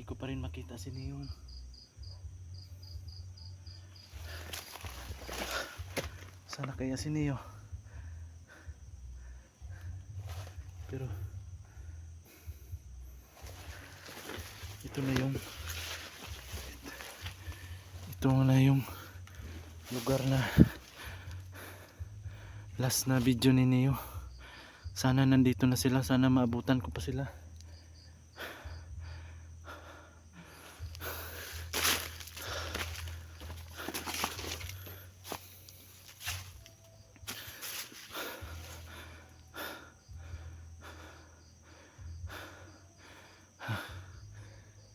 ko pa rin makita si Neo. Sana kaya si Neo. Pero ito na yung lugar na last na video ni Neo. Sana nandito na sila, sana maabutan ko pa sila.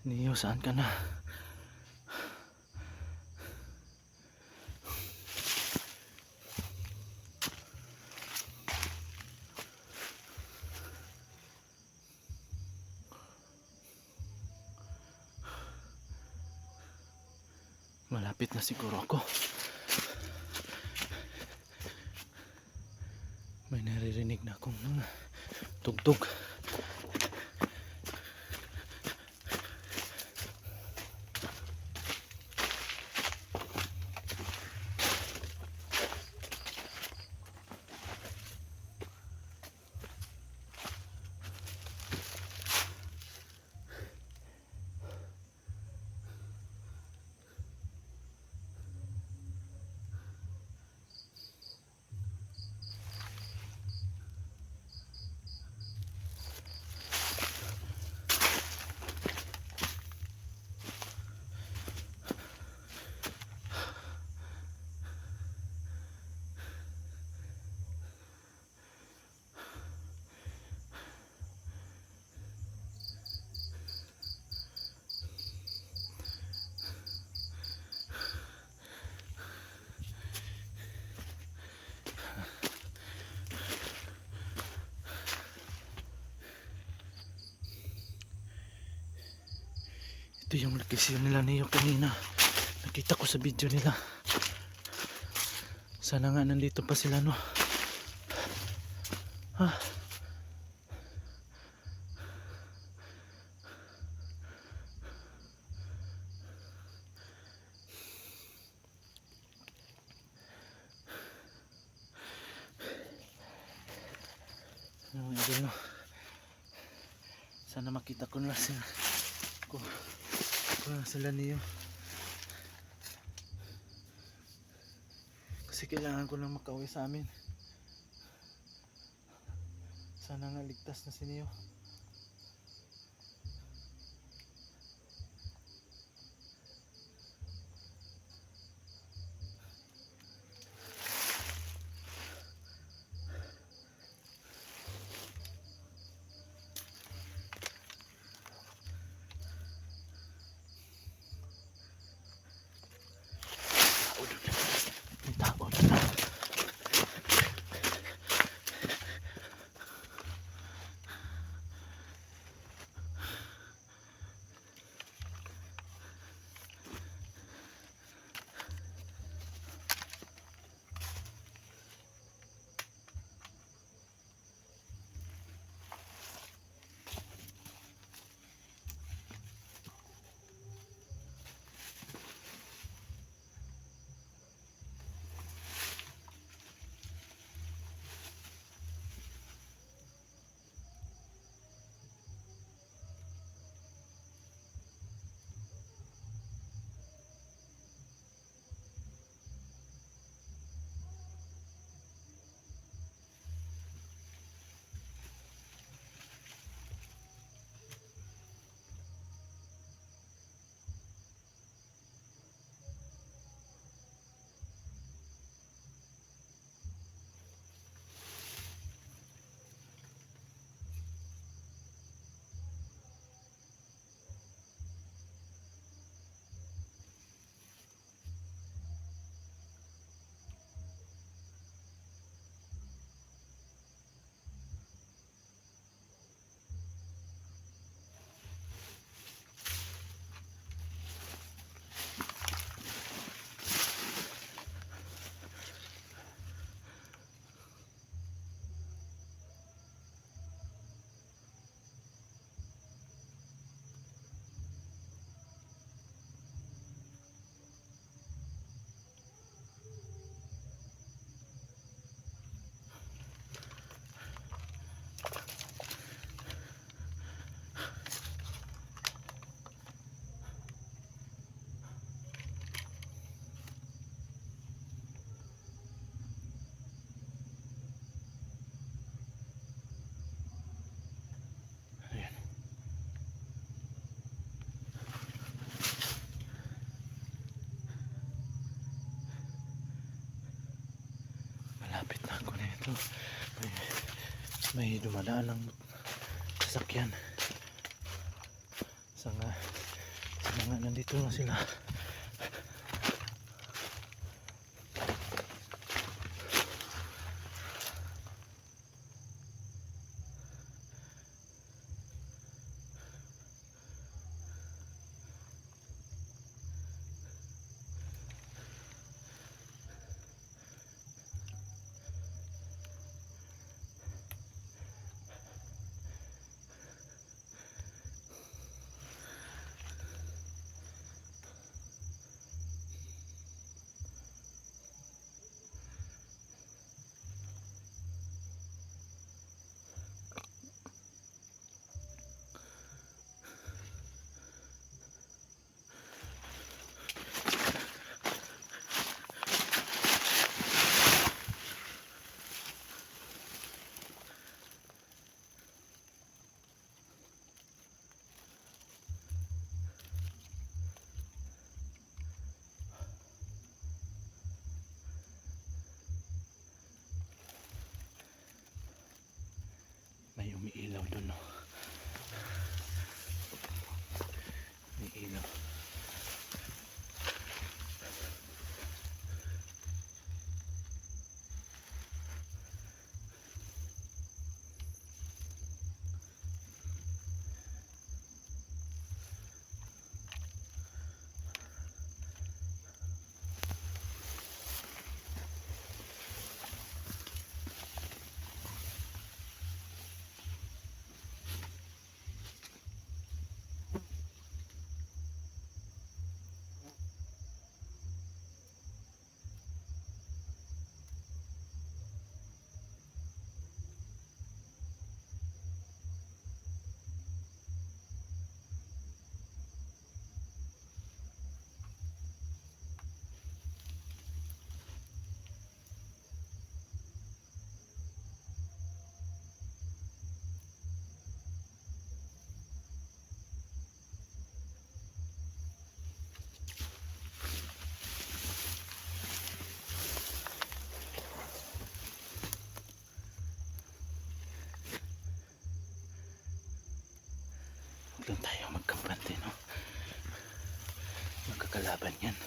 Neo, saan ka na? Malapit na siguro ako. May naririnig na akong mga tugtog. Ito yung location nila Neo kanina. Nakita ko sa video nila. Sana nga nandito pa sila, no? Ha? Ano nga no? Sana makita ko na sila. Kung sila Neo. Kasi kailangan ko lang makauwi sa amin. Sana nga ligtas na si Neo. malapit na ako nito. May dumadaan ng sasakyan. Sana nga nandito na sila. May umiilaw doon, no? May ilaw. Huwag lang tayo magkampante, no? Magkakalaban yan.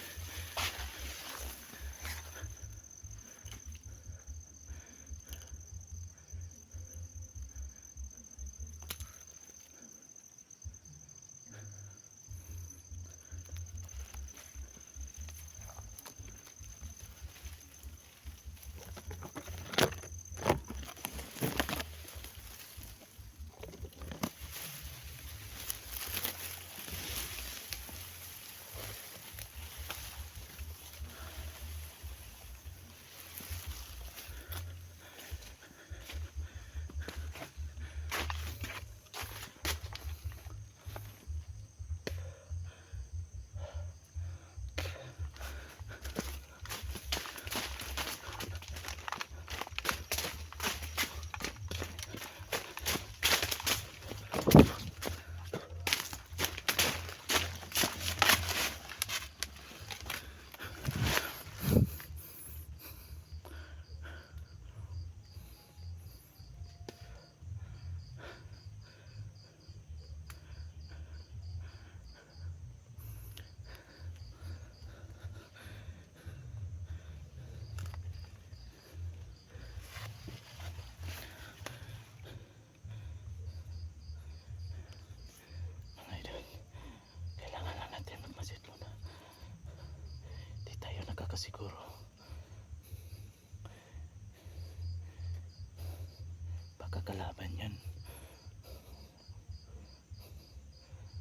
Siguro baka kalaban yan.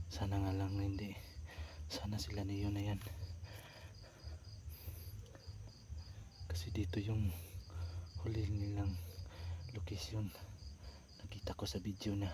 Sana nga lang hindi. Sana sila niyo na yan, kasi dito yung huli nilang location. Nakita ko sa video na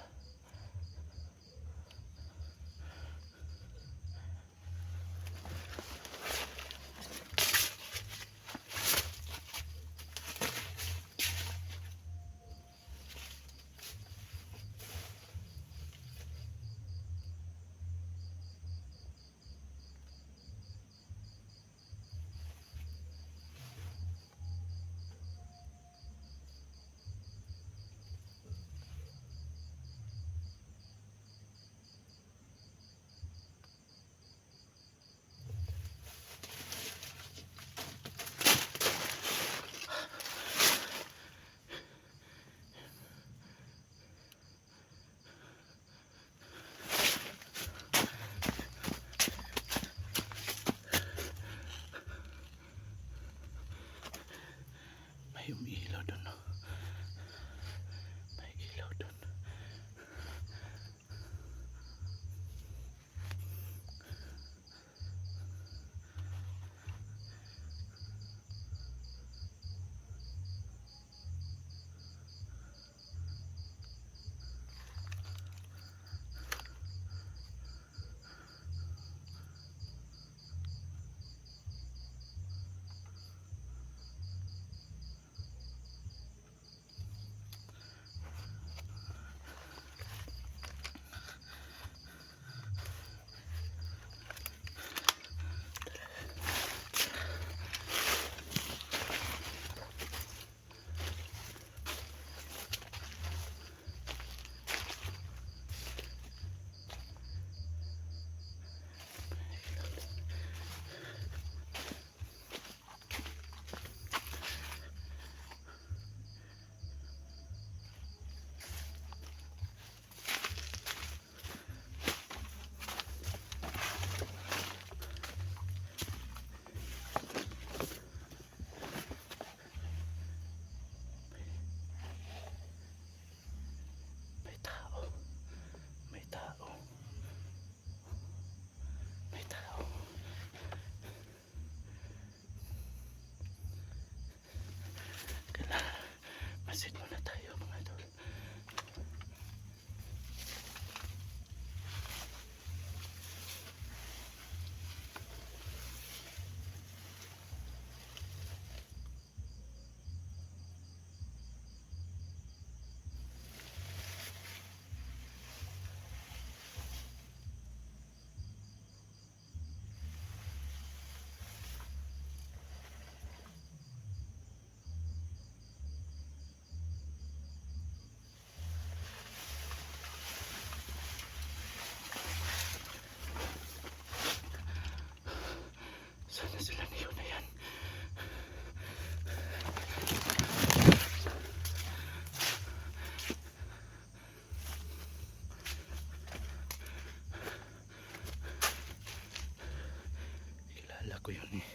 ko yun eh.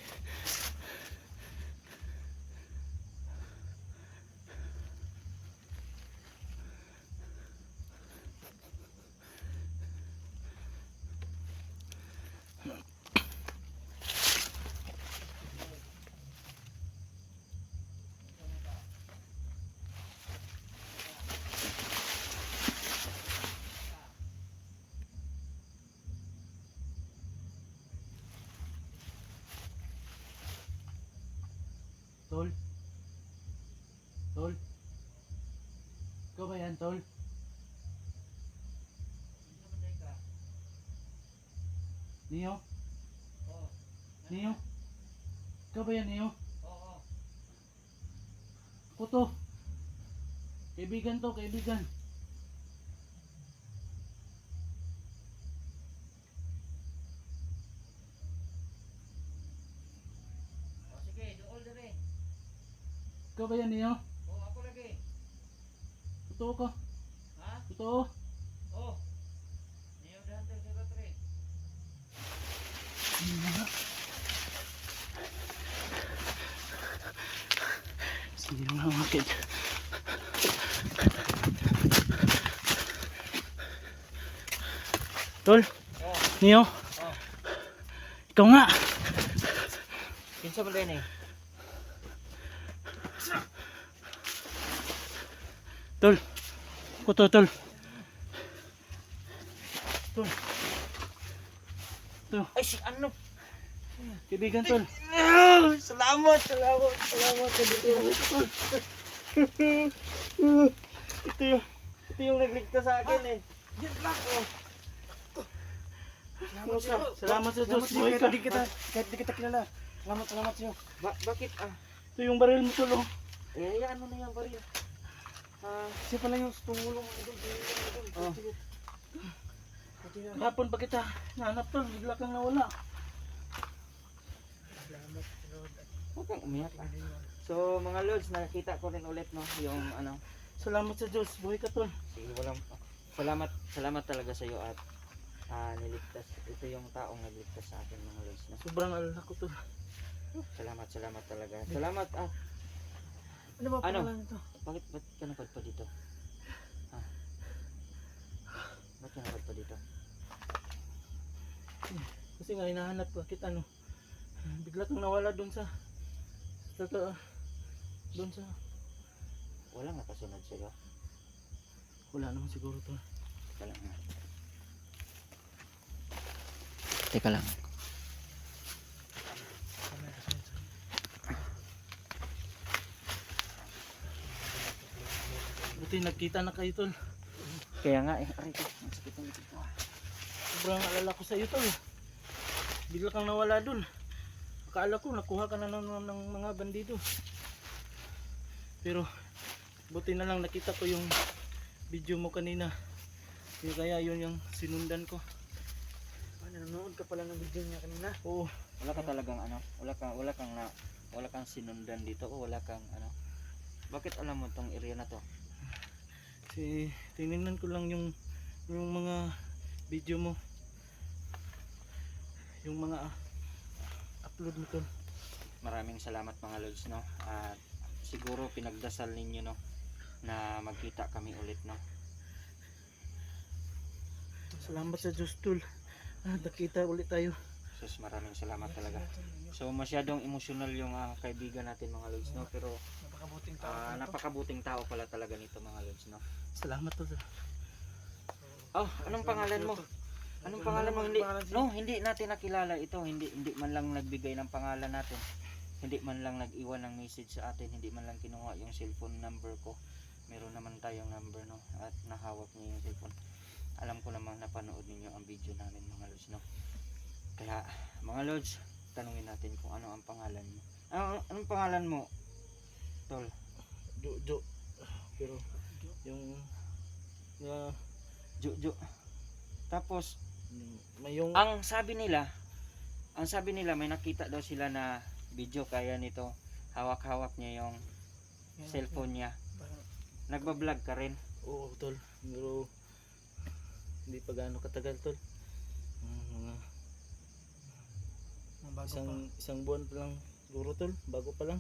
Tol? Tol? Ikaw ba yan, Tol? Neo? Oo. Neo? Ikaw ba yan, Neo? Oo. Ako to. Kaibigan to, kaibigan. O sige, dool dire. Ikaw ba yan, Neo? Oo, ako lagi. Totoo ka? Ha? Totoo? Oo. Neo the Hunter 03. Sige nga umakit. Tol? Oo. Neo? Oo. Ikaw nga! Kinsa man din eh. Tol! Ako to, Tol. Tol. Tol. Ay si ano? Kaibigan, Tol. Salamat, salamat, salamat. Ito yung nagligtas sa akin eh. Yan lang. Salamat sa Diyos. Buhay ka. Kahit di kita kilala. Salamat sa iyo. Bakit Ito yung baril mo, Tol. Oh. eh, ano na yan, baril? Siya pala yung tumulong. Oh. Hapon pa kita nahanap, Tol. Bigla kang nawala. Huwag kang umiyak So mga lods, nakita ko rin ulit no, yung ano. Salamat sa Diyos. Buhay ka, Tol. Sige, salamat talaga sa iyo at niligtas. Ito yung taong nagligtas sa akin mga lods. No? Sobrang alala ko, Tol. Salamat talaga. Salamat Ano ba Ano? pangalan nito? Bakit ka napadpa dito? Bakit ka napadpa dito? Kasi nga hinahanap ko kita, no. Bigla kang nawala doon sa doon sa Walang nakasunod sa iyo. wala naman siguro, Tol. Teka lang. Teka lang. Buti nagkita na kayo, Tol. Kaya nga eh, aray ko, ang sakit ng likod ko. Sobrang alala ko sa iyo, Tol. Bigla kang nawala doon. Akala ko nakuha ka na ng mga bandido. Pero buti na lang nakita ko yung video mo kanina. Kaya yun yung sinundan ko. Nanonood ka pala ng video niya kanina? Oo. Wala ka talagang ano, wala kang sinundan dito o wala kang ano. Bakit alam mo tong area na to? Kasi tinignan ko lang yung mga video mo. Yung mga upload mo, Tol. Maraming salamat mga lods no. At siguro pinagdasal ninyo no na magkita kami ulit no. Salamat sa Diyos, Tol. Nakita ulit tayo. Sus, maraming salamat talaga. So masyadong emosyonal yung kaibigan natin mga lods no, pero napakabuting tao pala talaga nito mga lods no. Salamat, Tol. Oh, anong pangalan mo? Anong pangalan mo? Hindi natin nakilala ito. Hindi man lang nagbigay ng pangalan natin. Hindi man lang nag-iwan ng message sa atin. Hindi man lang kinuha yung cellphone number ko. Meron naman tayong number no at nahawak niya yung cellphone. Alam ko namang napanood ninyo ang video namin mga lods no. Kaya mga lods, tanungin natin kung ano ang pangalan mo. Anong pangalan mo? Tol. Jo. Pero yung Jo. Tapos yung ang sabi nila may nakita daw sila na video kaya nito hawak-hawak niya yung cellphone niya. Nagba-vlog ka rin? Oo, Tol. Pero hindi pa gaano katagal, Tol. Mga isang buwan pa lang siguro tol, bago pa lang.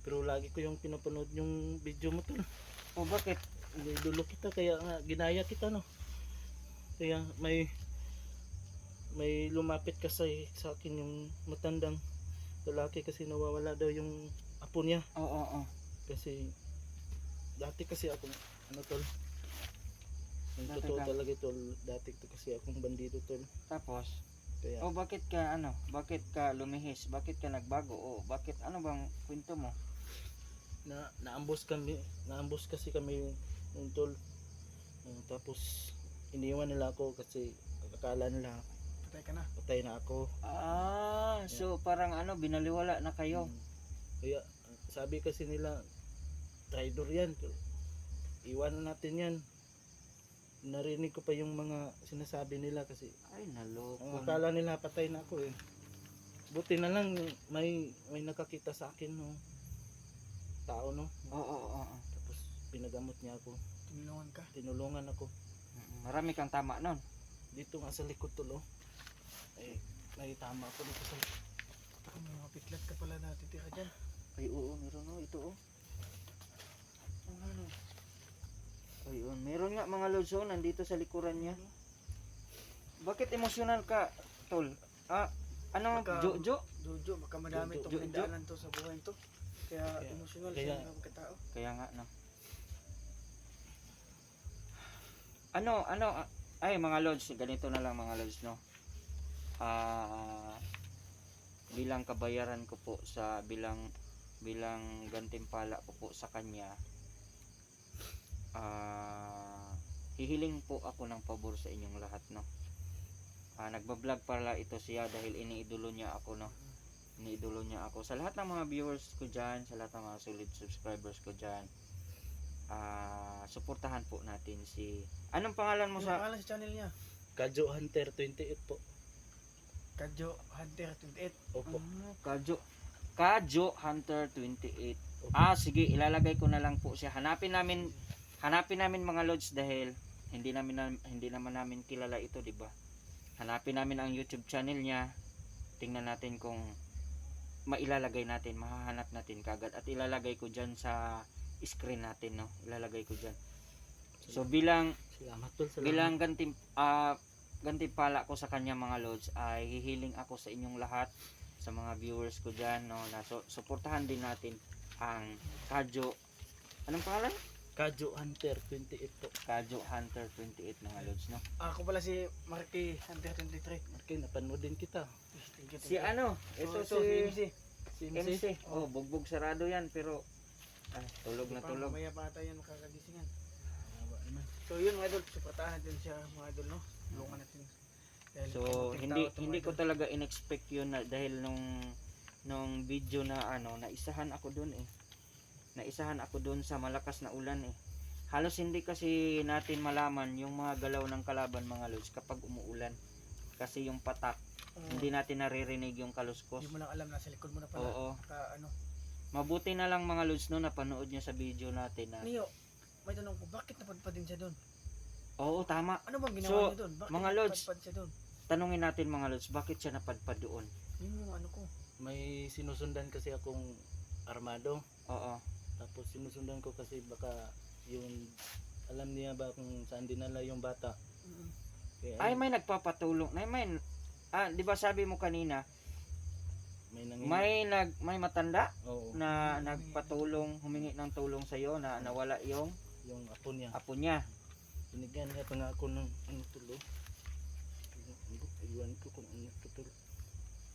Pero lagi ko yung pinapanood yung video mo tol. O bakit? Idolo kita kaya nga ginaya kita no. Kaya may lumapit sa akin yung matandang lalaki kasi nawawala daw yung apo niya. Oo. Kasi dati kasi ako tol. Ang Dati totoo ka? talaga tol, dati to kasi akong bandido tol. Tapos, Kaya bakit ka bakit ka lumihis? Bakit ka nagbago? O bakit ano bang kwento mo? naambos kasi kami yung tol. Tapos iniwan nila ako kasi akala nila patay na ako. So parang binaliwala na kayo. Kaya sabi kasi nila traitor yan, iwanan natin yan. Narinig ko pa yung mga sinasabi nila kasi Ay, naloko. akala nila patay na ako eh. Buti na lang may nakakita sa akin no tao no. Oo. Tapos pinagamot niya ako. Tinulungan ako. Marami kang tama nun. Dito nga sa likod tulo. May tama ako dito sa Mga piklat ka pala natitira dyan. Ay, oo, meron ito Ano? Ayun, meron nga mga lods nandito sa likuran niya. Bakit emosyonal ka, tol? Jojo? Jojo, baka madami itong Jojo. pindaanan to sa buhay to. Kaya emosyonal siya ng pagkatao. Kaya nga, no. Ay mga lods, ganito na lang mga lods, no. Bilang kabayaran ko po bilang gantimpala ko po sa kanya, hihiling po ako ng pabor sa inyong lahat, no. Nagbablog pala ito siya dahil iniidolo niya ako, no. Iniidolo niya ako sa lahat ng mga viewers ko dyan, sa lahat ng mga solid subscribers ko dyan. Suportahan po natin anong pangalan mo Yung sa pangalan sa channel niya, Kadyo Hunter 28 po. Kadyo Hunter 28. Opo. Kadyo Hunter 28. Sige, ilalagay ko na lang po siya. Hanapin namin mga lods dahil hindi naman namin kilala ito, di ba? Hanapin namin ang YouTube channel niya. Tingnan natin kung mailalagay natin, mahahanap natin kagad at ilalagay ko diyan sa screen natin, no. Ilalagay ko diyan. So bilang Salamat tol. bilang gantimpala ko sa kanya mga lods, ay hihiling ako sa inyong lahat, sa mga viewers ko diyan, no, na suportahan din natin ang Kadyo. Anong pangalan? Kadyo Hunter 28 po. Kadyo Hunter 28 mga lods, no. Ako pala si Marky Hunter 23. Okay, napanood din kita. Thank you. Ito So, si si MC. MC. Bugbog sarado yan pero tulog na tulog. Mamaya pa tayo makakagisingan. So yun mga idol, suportahan natin siya mga idol, no. Tulungan natin. Dahil So konting tao to, hindi mga ko idol. talaga in-expect yun na dahil nung video na naisahan ako doon Naisahan ako doon sa malakas na ulan Halos hindi kasi natin malaman yung mga galaw ng kalaban mga lods kapag umuulan. Kasi yung patak, hindi natin naririnig yung kaluskos. Hindi mo lang alam, nasa likod mo na pala. Oo. Ano. Mabuti na lang mga lods napanood niya sa video natin na. Neo, may tanong ko, bakit napadpad din siya doon? Oo, tama. Ano bang ginawa So, niya doon? Bakit mga lods, napadpad siya doon? Tanungin natin mga lods, bakit siya napadpad doon? Yun yung ano ko. May sinusundan kasi akong armado. Oo. Tapos sinusundan ko kasi baka yung alam niya ba kung saan dinala yung bata. Kaya, Ay, may nagpapatulong. Di ba sabi mo kanina, may matanda Oo, na nagpatulong, humingi ng tulong sa iyo na nawala yung yung apo niya. apo niya. Binigyan niya pa nga ako ng tulo. Iwan ko kung ano tulo.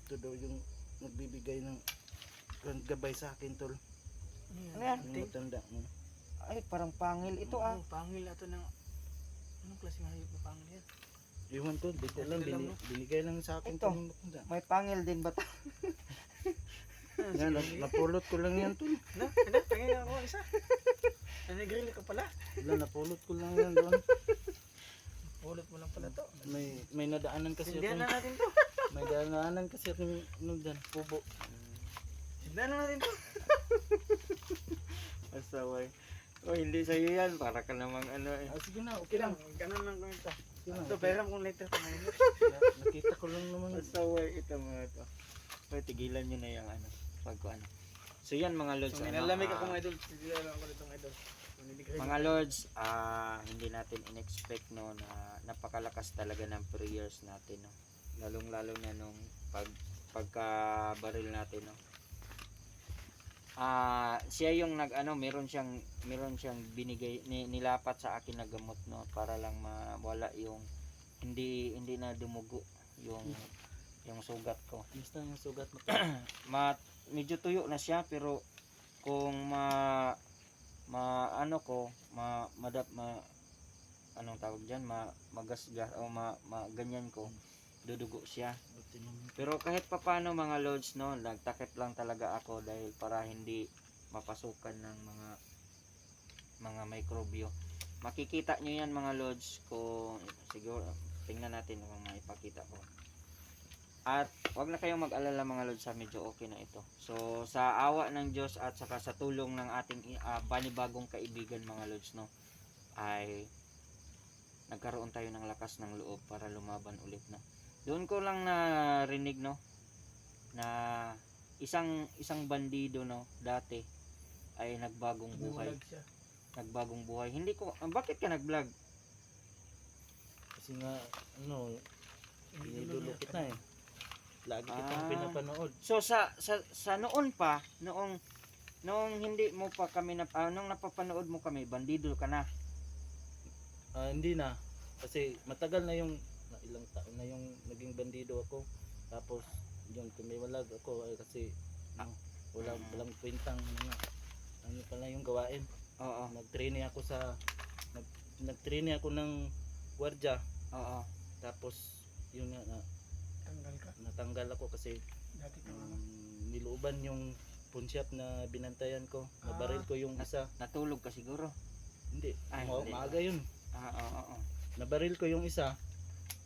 Ito daw yung nagbibigay ng gabay sa akin tol. Ano yan? Yung matanda. Ay, parang pangil ito Pangil na to ng... Anong klase ng hayop na pangil yan? Iwan ko, dito lang, Dito lang, no? binigay lang sa akin Ito. tol yung matanda. May pangil din ba? Yan, napulot ko lang yan tol. Tingin ako isa. Nanigrill ka pala. Wala, napulot ko lang yan doon. Pulot mo lang pala to. May nadaanan kasi Sindihan akong, na natin to. may nadaanan kasi akong dyan, pubo. Sindihan na natin to. Asaway. Hindi sa'yo yan. Para ka namang Sige na, Okay okay lang. lang. Ganun lang kami ito. Sige na, Ito, pera kung later pa ngayon. Nakita ko lang naman. pasaway ito mga to. Pero tigilan nyo na yung ano. Pag ano. So yan mga Lods. So, may ano, nalamig ah, ako mga idol. Tigilan lang ako nito mga idol. mga Lords, hindi natin in-expect no na napakalakas talaga ng prayers natin no. Lalong-lalo na nung pagka-baril natin no. Siya yung meron siyang binigay nilapat sa akin na gamot no para lang mawala yung hindi na dumugo yung sugat ko. Basta yung sugat mo. Medyo tuyo na siya pero kung anong tawag diyan, magasgas o ganyan ko, dudugo siya. Pero kahit papaano mga Lods no, nagtakip lang talaga ako dahil para hindi mapasukan ng mga mikrobyo. Makikita nyo yan mga Lods kung siguro tingnan natin kung maipakita ko. At wag na kayong mag-alala mga Lods, medyo okay na ito. So sa awa ng Diyos at saka sa tulong ng ating panibagong kaibigan mga Lods no, ay nagkaroon tayo ng lakas ng loob para lumaban ulit no. Doon ko lang narinig no na isang bandido no dati ay nagbagong buhay. Nagbagong buhay. Hindi ko bakit ka nag-vlog? Kasi nga idolo kita eh. Lagi kitang pinapanood. So sa noon pa, noong hindi mo pa kami nung napapanood mo kami, bandido ka na. Hindi na. Kasi matagal na yung ilang taon na yung naging bandido ako. Tapos yung tumiwalag ako ay kasi walang kwentang ano pala yung gawain. Oo. Nag-training ako ng gwardiya. Oo. Tapos yun nga Tanggal ka. natanggal ako kasi Dati ka nilooban yung punsyap na binantayan ko. Nabaril ko yung isa. Natulog ka siguro. Hindi. Hindi. Maaga yun. Oo. Nabaril ko yung isa.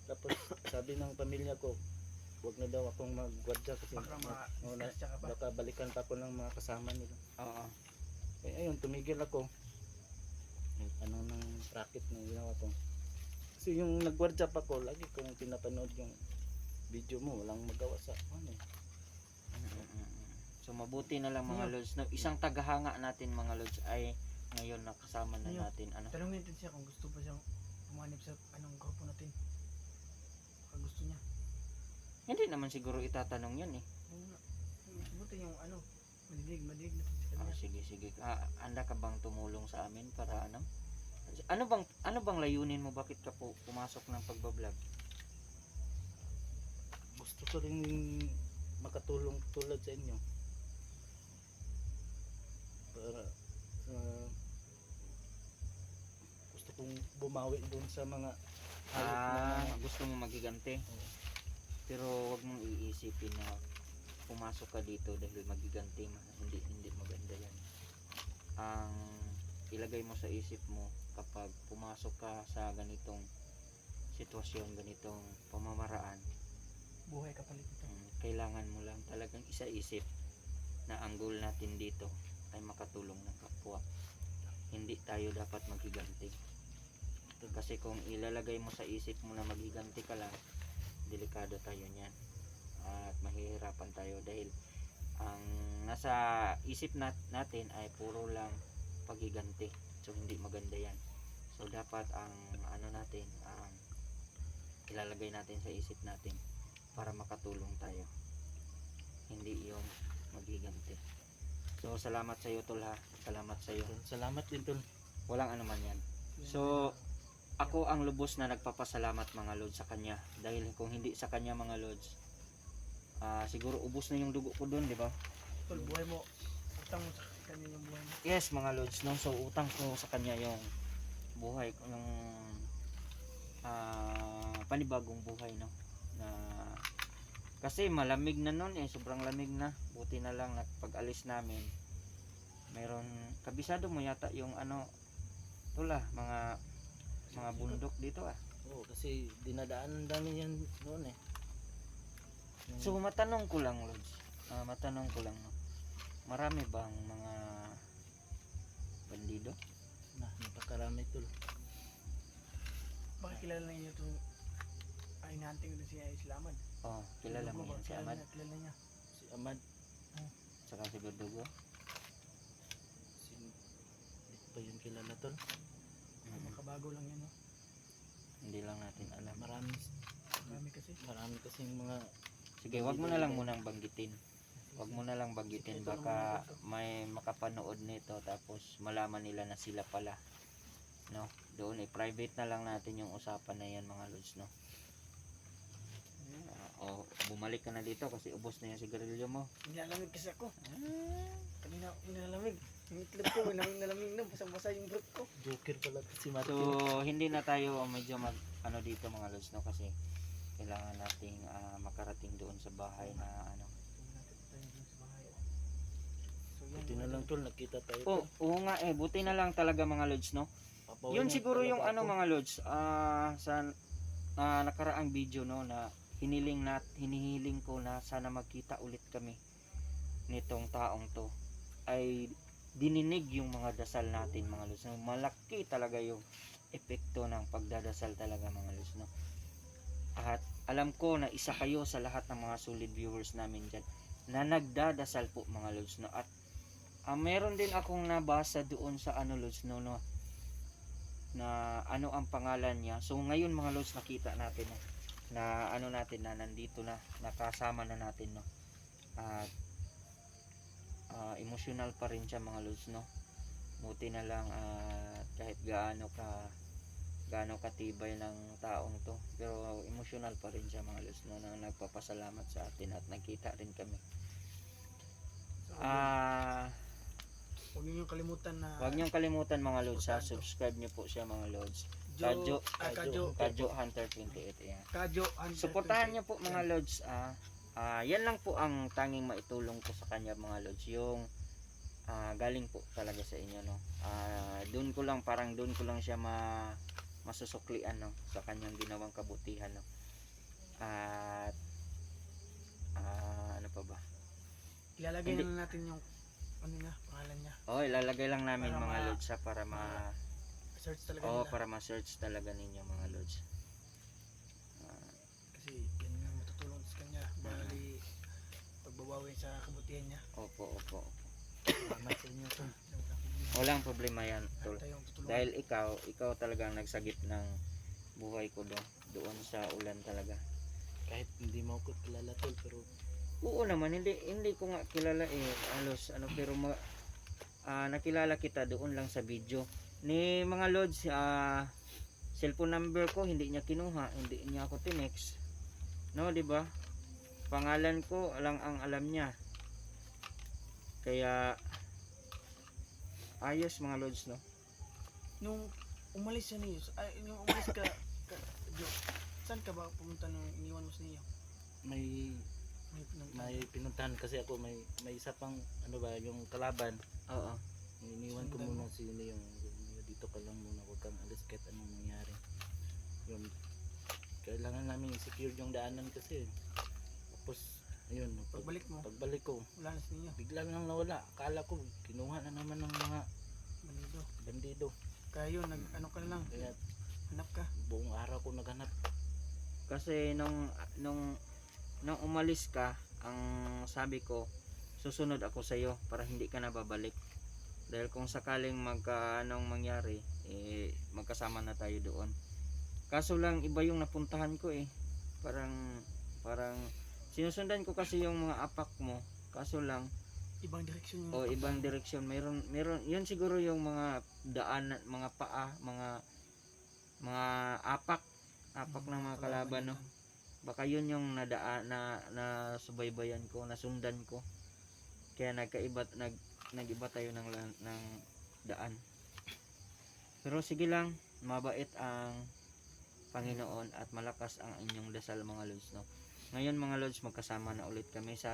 Tapos sabi ng pamilya ko, wag na daw akong maggwardya kasi baka balikan pa ako ng mga kasama nila. Oo. Ayun, tumigil ako. Anong ng racket na ginawa ko. Kasi yung nagwardya pa ko, lagi kong pinapanood yung video mo, walang magawa sa ano. So mabuti na lang mga Lods no, isang tagahanga natin mga Lods ay ngayon nakasama na natin Tanungin natin siya kung gusto ba siyang pumanib sa anong grupo natin. Kung gusto niya. Hindi naman siguro itatanong yan eh. Buti yung madidig natin sa kanya. Sige. Handa ka bang tumulong sa amin para ano bang layunin mo, bakit ka po pumasok ng pagbablog? Gusto ko rin makatulong tulad sa inyo. Para gusto kong bumawi doon sa mga Gusto mo magiganti. Pero wag mong iisipin na pumasok ka dito dahil magiganti, hindi maganda yan. Ang ilagay mo sa isip mo kapag pumasok ka sa ganitong sitwasyon, ganitong pamamaraan, Buhay kapalit ito. kailangan mo lang talagang isaisip na ang goal natin dito ay makatulong ng kapwa. Hindi tayo dapat maghiganti. Kasi kung ilalagay mo sa isip mo na maghiganti ka lang, delikado tayo niyan. At mahihirapan tayo dahil ang nasa isip natin ay puro lang paghiganti. So hindi maganda yan. So dapat ang natin, ang ilalagay natin sa isip natin para makatulong tayo. Hindi yung maghiganti. So salamat sa iyo tol ha. Salamat sa iyo. Salamat din tol. Walang anuman yan. So ako ang lubos na nagpapasalamat mga Lods sa kanya dahil kung hindi sa kanya mga Lods, siguro ubos na yung dugo ko doon, di ba? Tol, buhay mo. Utang mo sa kanya yung buhay mo. Yes mga Lods, no? So utang ko sa kanya yung buhay ko, yung panibagong buhay, no? Na kasi malamig na noon sobrang lamig na. Buti na lang pag alis namin mayroon, kabisado mo yata yung tula, mga bundok dito Oo, kasi dinadaanan namin yan noon eh. So matanong ko lang Lods, no? Marami bang mga bandido? Napakarami tol. Baka kilala na niyo itong hinanting ko na siya Islaman. Oh, kilala mo yan si Amad? Kilala niya. Si Amad. Saka si Verdugo? Hindi ko pa yun kilala tol. Makabago lang yan, no? Hindi lang natin alam. Marami kasi. Marami kasing mga Sige, wag mo na lang munang banggitin. Wag mo na lang banggitin, baka may makapanood nito tapos malaman nila na sila pala. No? Doon private na lang natin yung usapan na yan mga lods, no? O bumalik ka na dito kasi ubos na yung sigarilyo mo. Nilalamig kasi ako. Kanina ako nilalamig. Yung itlog ko, nalamig na. Basang-basa yung brot ko. joker pala si Matthew. So, hindi na tayo medyo ano dito mga lods, no? Kasi kailangan nating makarating doon sa bahay na ano. Buti na lang tol, nakita tayo Oh, oo nga buti na lang talaga mga lods, no? Papawin Yun na siguro yung talaga ano ako. mga lods, sa nakaraang video, no, na hinihiling ko na sana magkita ulit kami nitong taong to, ay dininig yung mga dasal natin mga lods, no? Malaki talaga yung epekto ng pagdadasal talaga mga lods, no? At alam ko na isa kayo sa lahat ng mga solid viewers namin dyan na nagdadasal po mga lods, no? At meron din akong nabasa doon sa ano lods, no, na ano ang pangalan niya. So ngayon mga lods nakita natin, no, na ano natin na nandito na, nakasama na natin, no. At emotional pa rin siya mga lods, no. Buti na lang kahit gaano katibay ng taong to, pero emotional pa rin siya mga lods, no, na nagpapasalamat sa atin at nagkita rin kami. Huwag niyo kalimutan na Huwag niyong kalimutan mga lods, subscribe niyo po siya mga lods. Kadyo Hunter 28, ayan. Kadyo Hunter. Suportahan niyo po mga lods. Yan lang po ang tanging maitulong ko sa kanya mga lods, yung galing po talaga sa inyo, no. Doon ko lang siya masusuklian, no, sa kanyang ginawang kabutihan, no. At ano pa ba? Ilalagay na lang natin yung ano niya, pangalan niya. Ilalagay lang namin Para mga lods para search talaga nila. para ma-search talaga ninyo mga lods. Kasi yan yung matutulong sa kanya. Bali, pagbabawi sa kabutihan niya. Opo. Salamat sa inyo tol. Walang problema yan, tol. Tayong tutulungan. Dahil ikaw talagang nagsagip ng buhay ko doon sa ulan talaga. Kahit hindi mo ako kilala tol, pero Oo naman, hindi ko nga kilala halos pero nakilala kita doon lang sa video. Ni mga lods, cellphone number ko hindi niya kinuha, hindi niya ako tinext. No, 'di ba? Pangalan ko lang ang alam niya. Kaya ayos mga lods, no. Nung umalis siya niyo, yung umalis ka, Jo, saan ka ba pumunta nung iniwan mo sa niyo? may pinuntahan kasi ako, may isa pang ano ba yung kalaban. Oo. Iniwan ko muna yung dito ka lang muna, huwag kang alis kahit anong nangyari. Yun, kailangan namin i-secure yung daanan kasi. Tapos ayun, pagbalik ko Wala na sa niyo. bigla lang nawala. Akala ko kinuha na naman ng mga bandido. Kaya yun, ano ka na lang, Kaya hanap ka. buong araw ko naghanap. Kasi nung umalis ka, ang sabi ko, susunod ako sa iyo para hindi ka na babalik. Dahil kung sakaling anong mangyari, magkasama na tayo doon. Kaso lang iba yung napuntahan ko Parang sinusundan ko kasi yung mga apak mo. Kaso lang Ibang direksyon yung ibang direksyon. Meron yun siguro yung mga daan, mga paa, mga apak ng mga kalaban, no. Baka yun yung na subaybayan ko, nasundan ko. Kaya nagiba tayo ng daan. Pero sige lang, mabait ang Panginoon at malakas ang inyong dasal mga lods, no. Ngayon mga lods, magkasama na ulit kami sa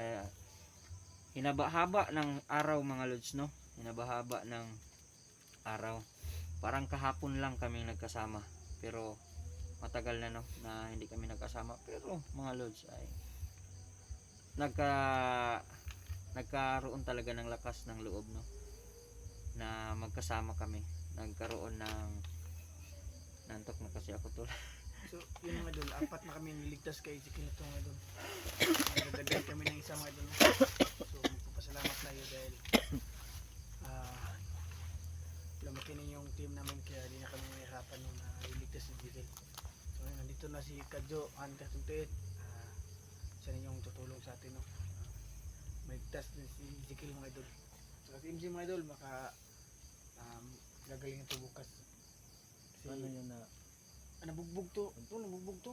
hinaba-haba ng araw mga lods, no. Hinaba-haba ng araw. Parang kahapon lang kami nagkasama. Pero matagal na, no, na hindi kami nagkasama. Pero mga lods ay nagkaroon talaga ng lakas ng loob, no, na magkasama kami. Nagkaroon ng nantok na kasi ako tol. So, yun mga idol, 4 na kami niligtas kay Ezekiel ito mga idol. Nagdagdag kami ng isa mga idol. So, magpapasalamat tayo dahil lumaki na yung team namin kaya di na kami mahirapan nung niligtas si Ezekiel. So, ngayon, nandito na si Kadjo, Hanta Tuntuit. Siya na yung tutulong sa atin. No? Maligtas din si Ezekiel mga idol. So, si MJ mga idol, gagaling ito bukas. Kasi, Ano yun na nabugbog to. Ito, nabugbog to.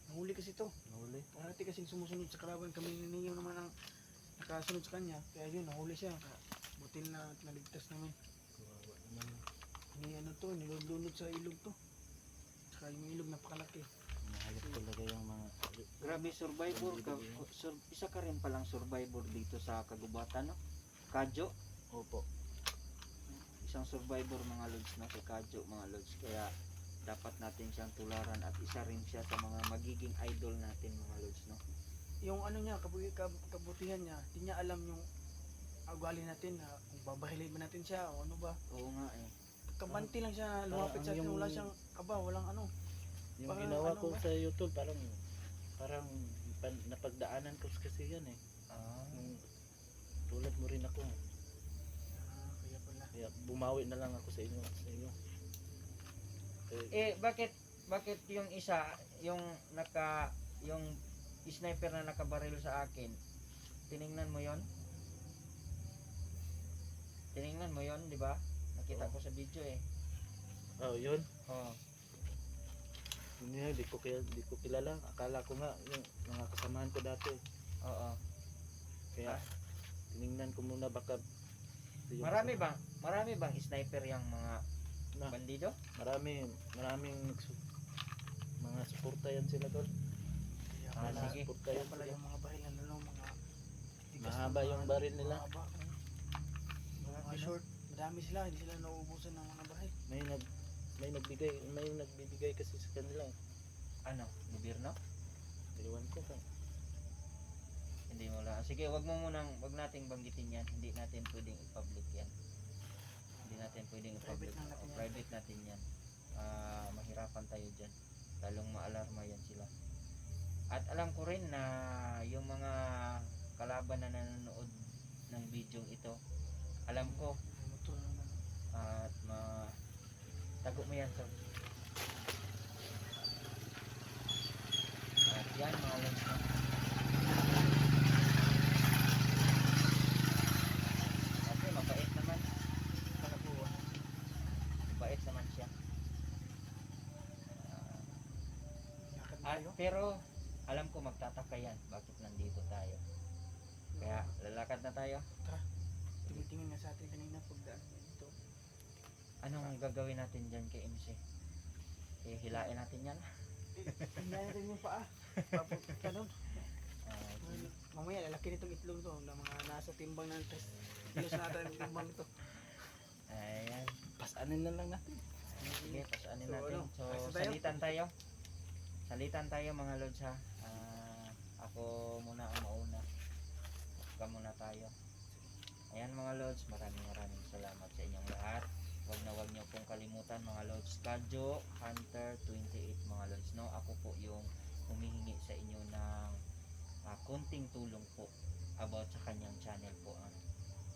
Nahuli kasi to. nahuli? Parati kasing sumusunod sa kalaban. Kami ninyo naman ang nakasunod sa kanya. Kaya yun, nahuli siya. Butil na naligtas namin. Kawawa naman. Ni ano to, nilulunod sa ilog to. Saka yung ilog napakalaki. Mahayop talaga yung mga Grabe, survivor ka. Isa ka rin palang survivor dito sa kagubatan, no? Kadyo. opo. Isang survivor mga lods, no? Si Kadyo mga lods. Kaya dapat natin siyang tularan at isa rin siya sa mga magiging idol natin mga lods, no? Yung ano niya, kabutihan niya, di niya alam yung ugali natin na kung babahilin ba natin siya o ano ba. Oo nga eh. Kabanti lang siya, lumapit sa atin, yung- wala siyang kaba, walang ano. Yung Parang ginawa ano ko ba? sa YouTube parang napagdaanan ko kasi yan eh. Nung tulad mo rin ako. Kaya pala. Kaya bumawi na lang ako sa inyo. Bakit yung isa, yung sniper na nakabaril sa akin, tiningnan mo yon? Tiningnan mo yon, di ba? Nakita ko sa video eh. Oh, yun. Oh. Yun yun, di ko kilala. Akala ko nga yung mga kasamahan ko dati. Oo. Kaya tiningnan ko muna baka yung Marami bang sniper yung mga na, bandido? maraming mga suporta yan sila tol. Kaya Ah, pala, sige. Suporta kaya yan pala sila. yung mga baril na mga tigas Mahaba na yung mga- baril nila. mahaba, mga short, madami sila, hindi sila nauubusan ng mga baril. May nagbibigay kasi sa kanila. Ano? Gobyerno? Ewan ko kung Hindi mo lang. Sige, wag nating banggitin yan. Hindi natin pwedeng i-public yan. Hindi natin pwedeng i-public. Private lang natin yan. Private natin yan. Mahirapan tayo dyan. Lalong maalarma yan sila. At alam ko rin na yung mga kalaban na nanonood ng video ito, alam ko May motor naman. at tago mo yan, sir. At yan mga lods, no? Kasi mabait naman. Kalabuan. Mabait naman siya. Lakad At tayo. pero alam ko magtataka yan bakit nandito tayo. Kaya lalakad na tayo. Tingin nga sa atin kanina pagdaan dito. Anong gagawin natin dyan kay MC? Hilain natin yan. Hindi natin yung paa. Ganun. Ah, Mamaya lalaki nitong itlog to na mga nasa timbang ng 3 kilos na ata yung timbang to. ayan. pasanin na lang natin. Sige, pasaanin So, natin. ano, So, asa tayo? Salitan tayo mga lods ha. Ako muna ang mauna. Ka muna tayo. Ayan mga lods, maraming salamat sa inyong lahat. Wag niyo pong kalimutan mga lods. Kadyo Hunter 28 mga lods, no? Ako po yung humihingi sa inyo ng konting tulong po about sa kanyang channel po.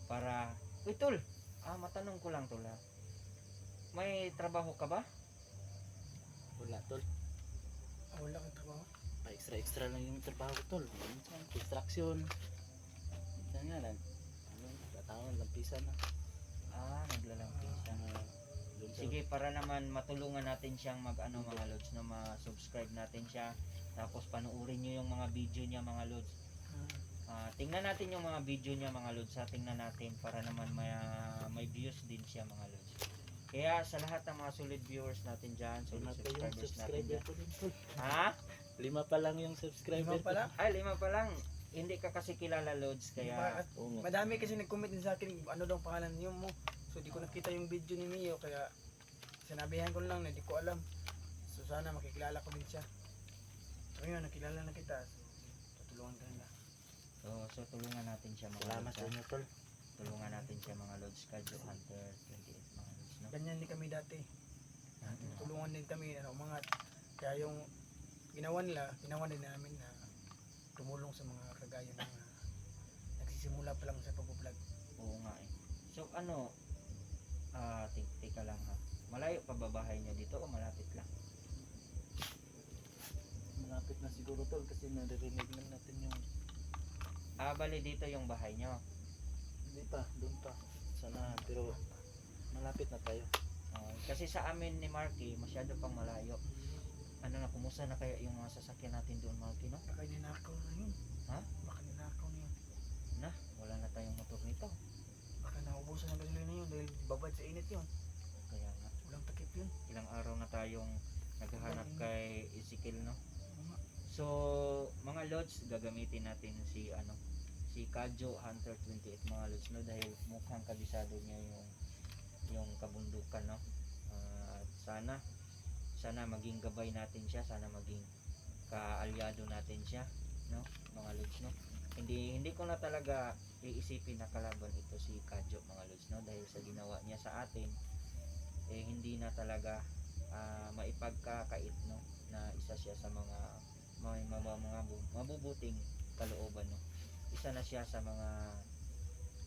Para, uy tol, matanong ko lang tol ha. May trabaho ka ba? Wala tol. Wala kang trabaho. Pa-extra lang yung trabaho tol. Construction. Minsan nga lang. Tatawan, lampisan na. Naglalampisan. Sige, para naman matulungan natin siyang mag-ano mga lods, na ma-subscribe natin siya. Tapos panuorin niyo yung mga video niya mga lods. Tingnan natin yung mga video niya mga lods. Tingnan natin para naman may views din siya mga lods. Kaya sa lahat ng mga solid viewers natin dyan, solid Lima pa yung subscribers natin subscriber dyan. ko din tol. Ha? 5 pa lang yung subscriber Lima pala? Ay, 5 pa lang. Hindi ka kasi kilala lods, Diba? kaya At madami kasi nag-comment din sa akin ano daw ang pangalan niyo mo. So di ko nakita yung video ni Mio kaya sinabihan ko lang na di ko alam. So sana makikilala ko din siya. So yun, nakilala na kita. So tutulungan ka nila. so tulungan natin siya mga Salamat lods. sa inyo tol. Tulungan natin siya mga lods. Kadyo Hunter 28 mga lods, no? Ganyan din kami dati. Tulungan din kami, umangat. Kaya yung ginawa din namin na tumulong sa mga kagaya ng nagsisimula pa lang sa pag-vlog. Oo nga eh. So ano, teka lang ha. Malayo pa ba bahay niyo dito o malapit lang? Malapit na siguro tol kasi naririnig lang natin yung Bali dito yung bahay niyo. hindi pa, doon pa. Sana pero malapit na tayo. Kasi sa amin ni Marky, masyado pang malayo. Ano na, kumusta na kaya yung mga sasakyan natin doon, Marky, no? Baka ninakaw na yun. Ha? Baka ninakaw na yun. Na, wala na tayong motor nito. Baka naubusan ng gasolina yun dahil babad sa init yun. Kaya nga, Walang takip yun. ilang araw na tayong naghahanap kay Ezekiel, no? Oo nga. So, mga lods, gagamitin natin si Kadjo Hunter 28 mga lods, no? Dahil mukhang kabisado niya yung kabundukan, no? At sana maging gabay natin siya, sana maging kaalyado natin siya, no? Mga lods, no? Hindi ko na talaga iisipin na kalaban ito si Kadjo, mga lods, no? Dahil sa ginawa niya sa atin, hindi na talaga maipagkakait, no? Na isa siya sa mga mabubuting kalooban, no? Isa na siya sa mga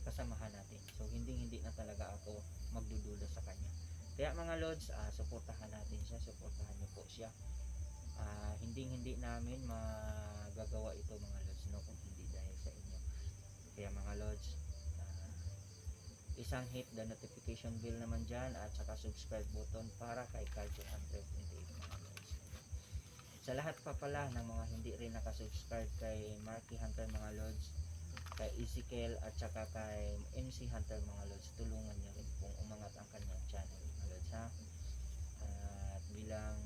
kasamahan natin. So hindi na talaga ako magdududa sa kanya. Kaya mga lods, suportahan natin siya, suportahan niyo po siya. Hindi namin magagawa ito mga lods, no, kung hindi dahil sa inyo. Kaya mga lods, isang hit the notification bell naman dyan at saka subscribe button para kay Kadjo Hunter 28 mga lods. Sa lahat pa pala ng mga hindi rin nakasubscribe kay Marky Hunter mga lods, kay Ezekiel at saka kay MC Hunter mga lods, tulungan niyo rin kung umangat ang kanyang channel mga lods, ha. At bilang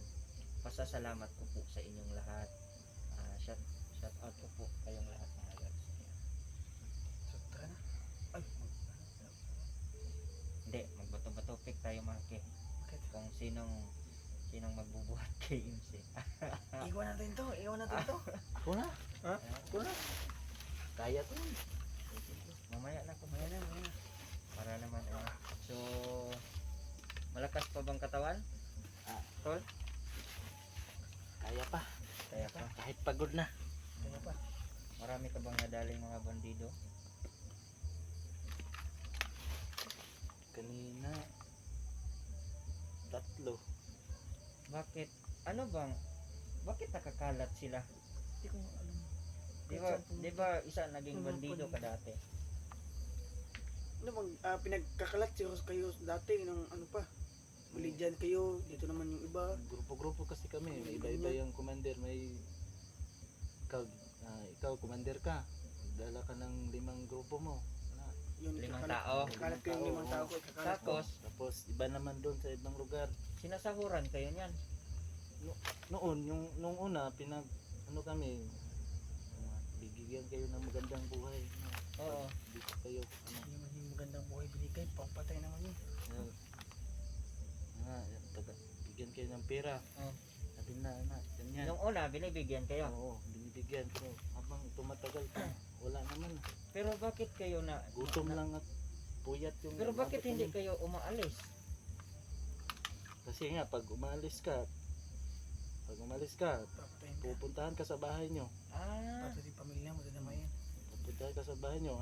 pasasalamat ko po sa inyong lahat, shout out ko po kayong lahat mga lods. Ayan. So tara na. Ay, Hindi, magbato-bato pick tayo Marky bakit? kung sinong magbubuhat kay MC. Iwan natin to. Ako na? Ha? Ako na? Kaya to. Mamaya na. Para naman So, malakas pa bang katawan? Tol? Kaya pa. Kaya pa. Kahit pagod na. Kaya pa. Marami ka bang nadaling mga bandido? Kanina 3. Bakit? Bakit nakakalat sila? Hindi ko alam. Di ba isa naging bandido ka dati? Ano bang pinagkakalat kayo dati ng ano pa? Muli dyan kayo, dito naman yung iba. Grupo-grupo kasi kami. May iba-iba yung commander. May ikaw commander ka. Dala ka ng 5 grupo mo. Yun, 5 tao. Kakalat ko yung 5 tao ko. Kakalat ko. Tapos, Iba naman doon sa ibang lugar. sinasahuran kayo niyan. Noon, nung una, kami, bigyan kayo ng magandang buhay. Oo. Dito kayo, Hindi naman yung magandang buhay binigay. Pampatay naman yun. bigyan kayo ng pera. Oo. Sabi na, ganyan. Nung una, binibigyan kayo. Oo, binibigyan. Pero habang tumatagal pa, wala naman. Pero bakit kayo Gutom lang at puyat yung... Pero bakit abot hindi namin. kayo umaalis? Kasi nga, pag umalis ka, Papatayin ka. pupuntahan ka sa bahay nyo. Pati yung pamilya mo, dadamayan. Pupuntahan ka sa bahay nyo,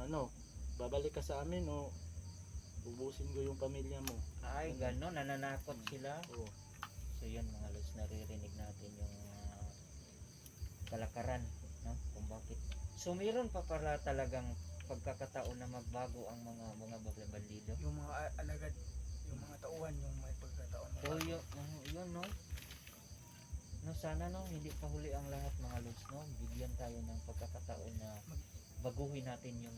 babalik ka sa amin o ubusin ko yung pamilya mo. Ay, gano'n, nananakot sila. Oo. So yun mga lods, naririnig natin yung kalakaran, no? Kung bakit. So meron pa para talagang pagkakataon na magbago ang mga bandido. Yung mga alagad, yung mga tauhan, yung may pagkataon. So yun no. No, sana no, hindi pa huli ang lahat mga lods, no. Bigyan tayo ng pagkakataon na baguhin natin yung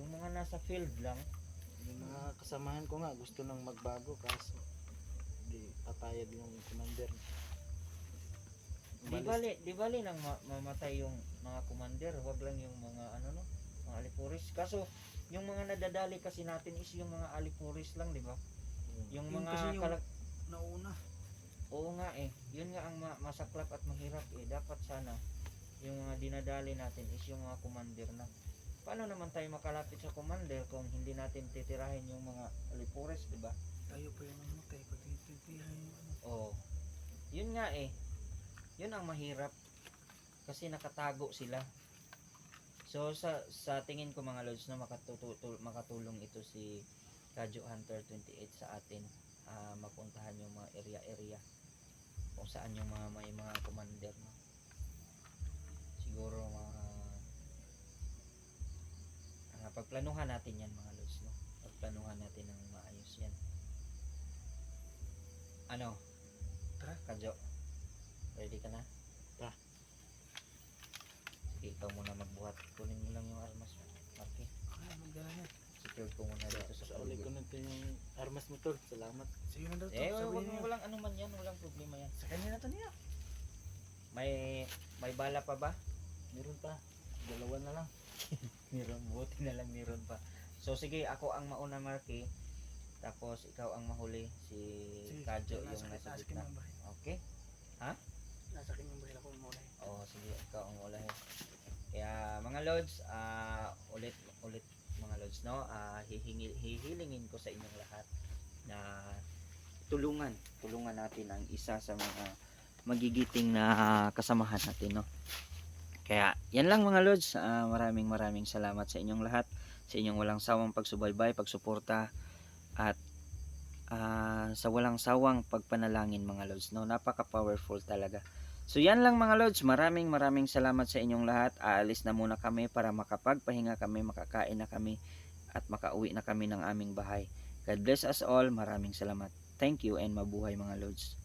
mga nasa field lang. Yung mga kasamahan ko nga gusto nang magbago kaso hindi papayag yung commander. Di bali nang mamatay yung mga commander, wag lang yung mga mga alipuris. Kaso yung mga nadadali kasi natin is yung mga alipuris lang, di ba? Yung Yun mga kasi yung nauna. Oo nga yun nga ang masaklap at mahirap dapat sana yung mga dinadali natin is yung mga commander na. Paano naman tayo makalapit sa commander kung hindi natin titirahin yung mga alipuris, di ba? Kayo pa yung mamatay pag tinitihan yung ano. Oh. Yun nga eh. Yun ang mahirap. Kasi nakatago sila. So sa tingin ko mga lods na makatulong ito si Kadyo Hunter 28 sa atin. Mapuntahan yung mga area kung saan yung mga may mga commander, no? Siguro pagplanuhan natin yan mga lods, no? Pagplanuhan natin ng maayos yan. Ano? Tara. Kadyo, ready ka na? Tara. Sige, ikaw muna magbuhat. Kunin mo lang yung armas, Marky. Magdala niya. Secure ko muna dito sa Sa ulit ko paligid. natin yung armas mo tol. Salamat. Sige na daw to. Wag Sabihin niyo. walang ano man yan, walang problema yan. Sa kanya na to niya. May bala pa ba? Meron pa. Dalawa na lang. Meron, buti na lang meron pa. So sige, ako ang mauna, Marky. Tapos ikaw ang mahuli, si Sige, Kadyo yung nasa nasa akin gitna. yung bahay. Okay? Nasa akin yung bahay ako muna. Oo, sige, ikaw ang ulahin. Kaya mga lods, ulit mga lods, no? Hihilingin ko sa inyong lahat na tulungan natin ang isa sa mga magigiting na kasamahan natin, no? Kaya yan lang mga lods. Maraming salamat sa inyong lahat, sa inyong walang sawang pagsubaybay, pagsuporta, at sa walang sawang pagpanalangin mga lods, no? Napaka powerful talaga. So yan lang mga lods, maraming salamat sa inyong lahat. Aalis na muna kami para makapagpahinga kami, makakain na kami, at makauwi na kami ng aming bahay. God bless us all. Maraming salamat. Thank you and mabuhay mga lods.